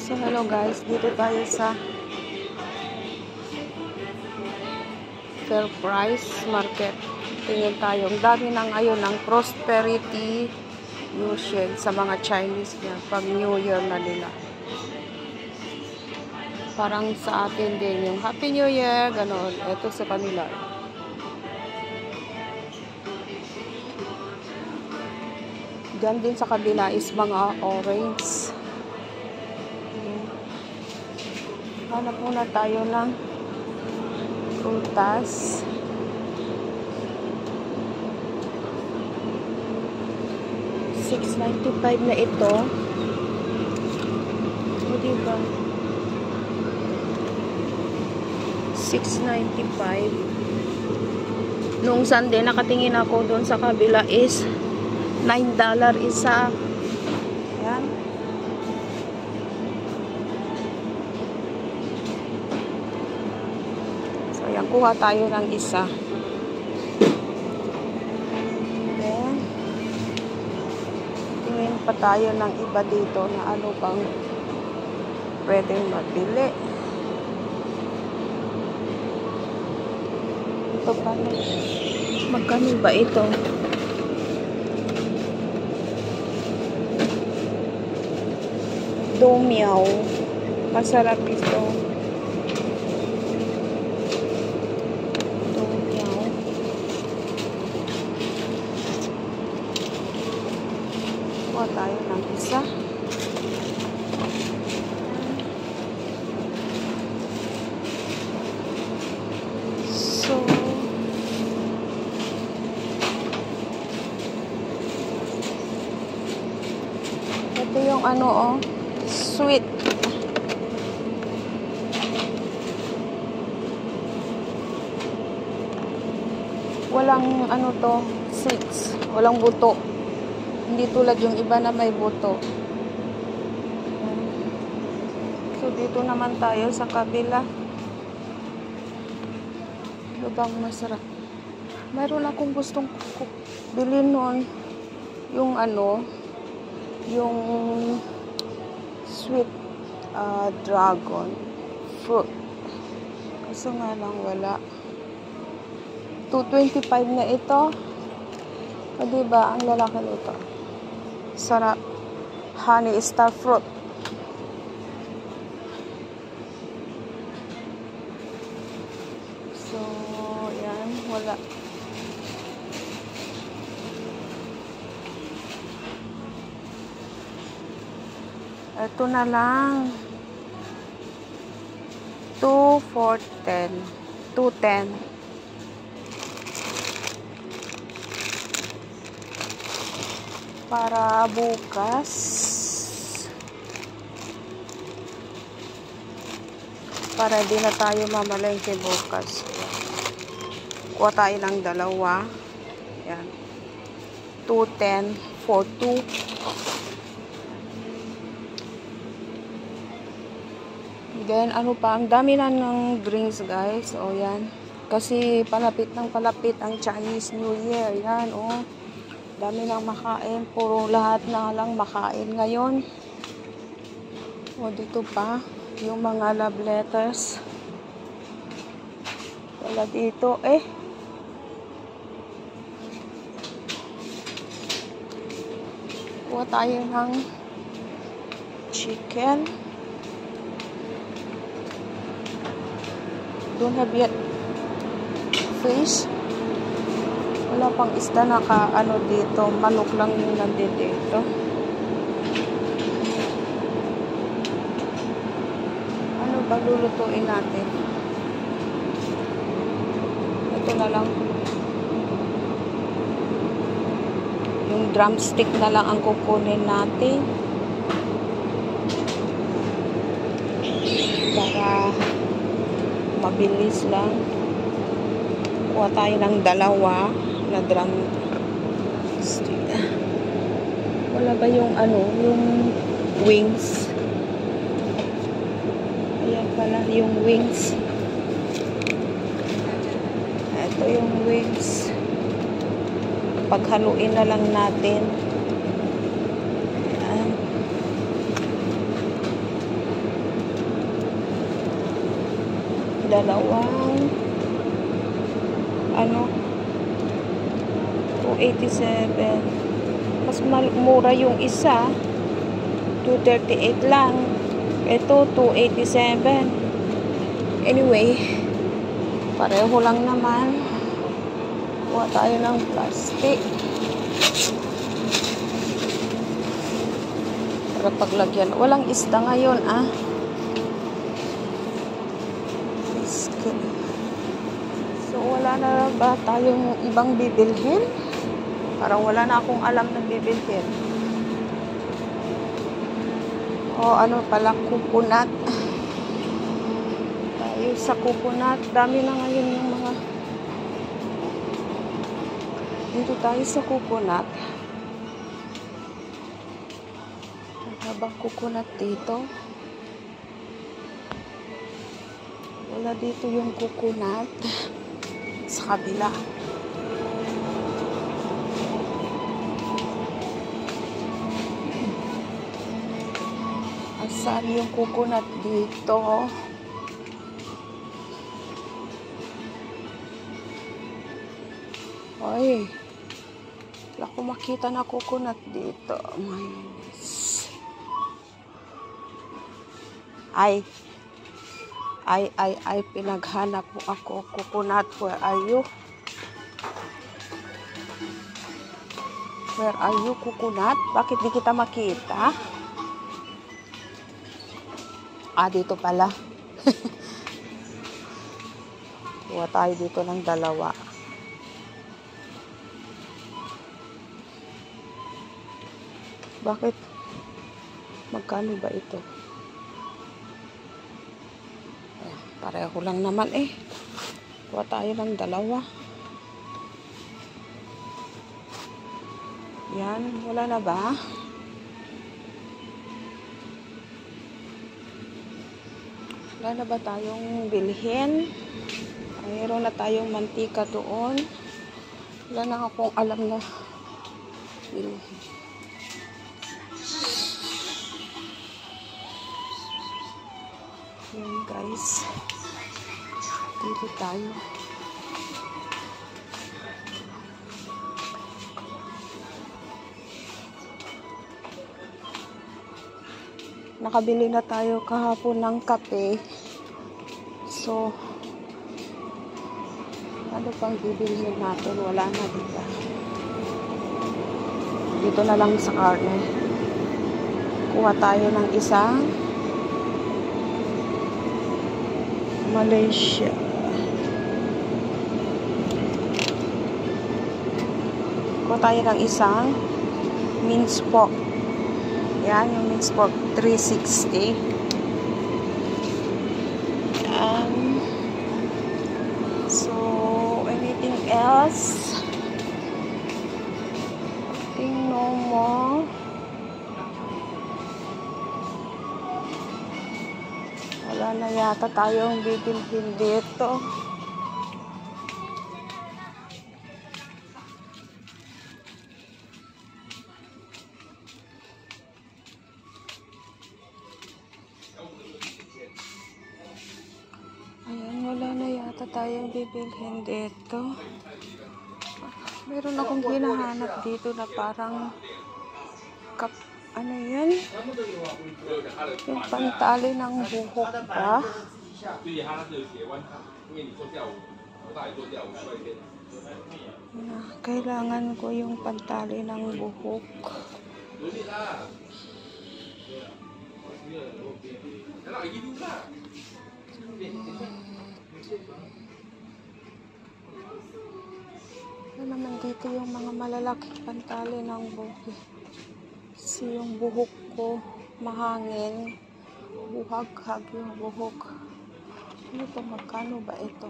So hello guys, dito tayo sa Fair Price Market. Tingin tayo, ang dami ng ngayon ng Prosperity Yusheng sa mga Chinese niya pag New Year na nila. Parang sa atin din yung Happy New Year, gano'n. Ito sa kanila. Diyan din sa kabila is mga orange. Hanap muna tayo ng prutas. $6.95 na ito. O diba? $6.95. Noong Sunday, nakatingin ako doon sa kabila is $9 isa. Ayan. So, ayan. Kuha tayo ng isa. Ayan. Tingin pa tayo ng iba dito na ano bang pwedeng mabili. Ito pa na. Magkano ba ito? Domiao. Masarap ito. Domiao. Kuha tayo ng isa. So, ito yung ano oh. Sweet. Walang ano to, seeds. Walang buto. Hindi tulad yung iba na may buto. So, dito naman tayo sa kabila. Ano bang masarap? Mayroon akong gustong bilhin nun. Yung ano, yung sweet dragon fruit. Kaso nga lang wala. $2.25 na ito. O diba, ang lalaki nito. Sarap. Honey star fruit. So, yan. Wala. Ito na lang. 2 for 10. 2.10. Para bukas. Para di na tayo mamalengke bukas. Kuha tayo ng dalawa. Yan. 2.10 for 2. Then, ano pa, ang dami na ng drinks, guys. O, yan. Kasi, palapit ng palapit ang Chinese New Year. Yan, o. Dami nang makain. Puro lahat na lang makain ngayon. O, dito pa. Yung mga love letters. Wala dito, eh. Kuha tayo ng chicken. Don't have yet fish. Wala pang isda naka ano dito. Manok lang yung nandito dito. Ano ba lulutuin natin? Ito na lang. Yung drumstick na lang ang kukunin natin. Para mabilis lang. Kuha tayo ng dalawa na drum stick. Wala ba yung ano, yung wings? Ayan pala yung wings. Ito yung wings. Paghaluin na lang natin. Ayan. dalawang ano 287. Mas mura yung isa, 238 lang. Ito 287. Anyway, pareho lang naman. Kuha tayo ng plastic para paglagyan. Walang isda ngayon So wala na ba tayong ibang bibilhin? Parang wala na akong alam na bibilhin. O ano pala, coconut. Tayo sa coconut. Dami na ngayon yung mga... Dito tayo sa coconut. Wala bang coconut dito? Wala dito yung coconut. Sa kabila. Saan yung coconut dito? Ay, wala ko makita na coconut dito. Ay, pinaghanap mo ako. Coconut, where are you? Where are you, coconut? Bakit di kita makita? Dito pala. Kuha tayo dito ng dalawa. Bakit? Magkano ba ito? Pareho lang naman Kuha tayo ng dalawa. Yan, wala na ba? Wala na ba tayong bilhin? Mayroon na tayong mantika doon. Wala na akong alam na bilhin. Yan guys. Dito tayo. Nakabili na tayo kahapon ng kape. So, ano pang bibilhin natin? Wala na dito. Dito na lang sa karne. Kuha tayo ng isang Malaysia. Kuha tayo ng isang minced pork. Yan, yung minced pork, 360. So, anything else? I think no more. Wala na yata tayong bibilhin dito. Wala na yata tayong bibilhin dito. Meron akong hinahanap dito na parang ano yan? Yung pantali ng buhok ba? Kailangan ko yung pantali ng buhok. Ano naman dito yung mga malalaking pantali ng buhok. Kasi yung buhok ko mahangin. Buhag-hag yung buhok. Ano ito? Magkano ba ito?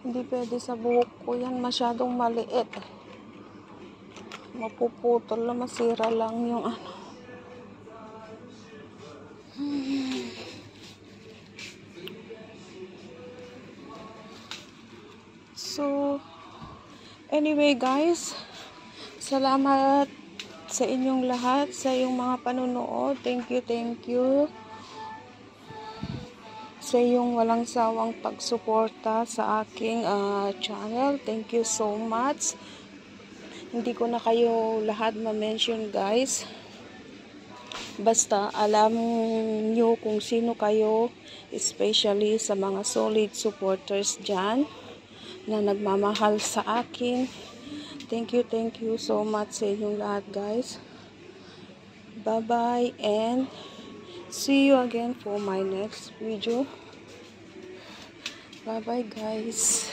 Hindi pwede sa buhok ko yan. Masyadong maliit. Mapuputol na, masira lang yung ano. So, anyway guys, salamat sa inyong lahat, sa iyong mga panunood. Thank you, thank you. sa iyong walang sawang pagsuporta sa aking channel. Thank you so much. Hindi ko na kayo lahat ma-mention guys. Basta alam nyo kung sino kayo, especially sa mga solid supporters dyan na nagmamahal sa akin. Thank you so much sa inyong lahat guys. Bye bye and see you again for my next video. Bye bye guys.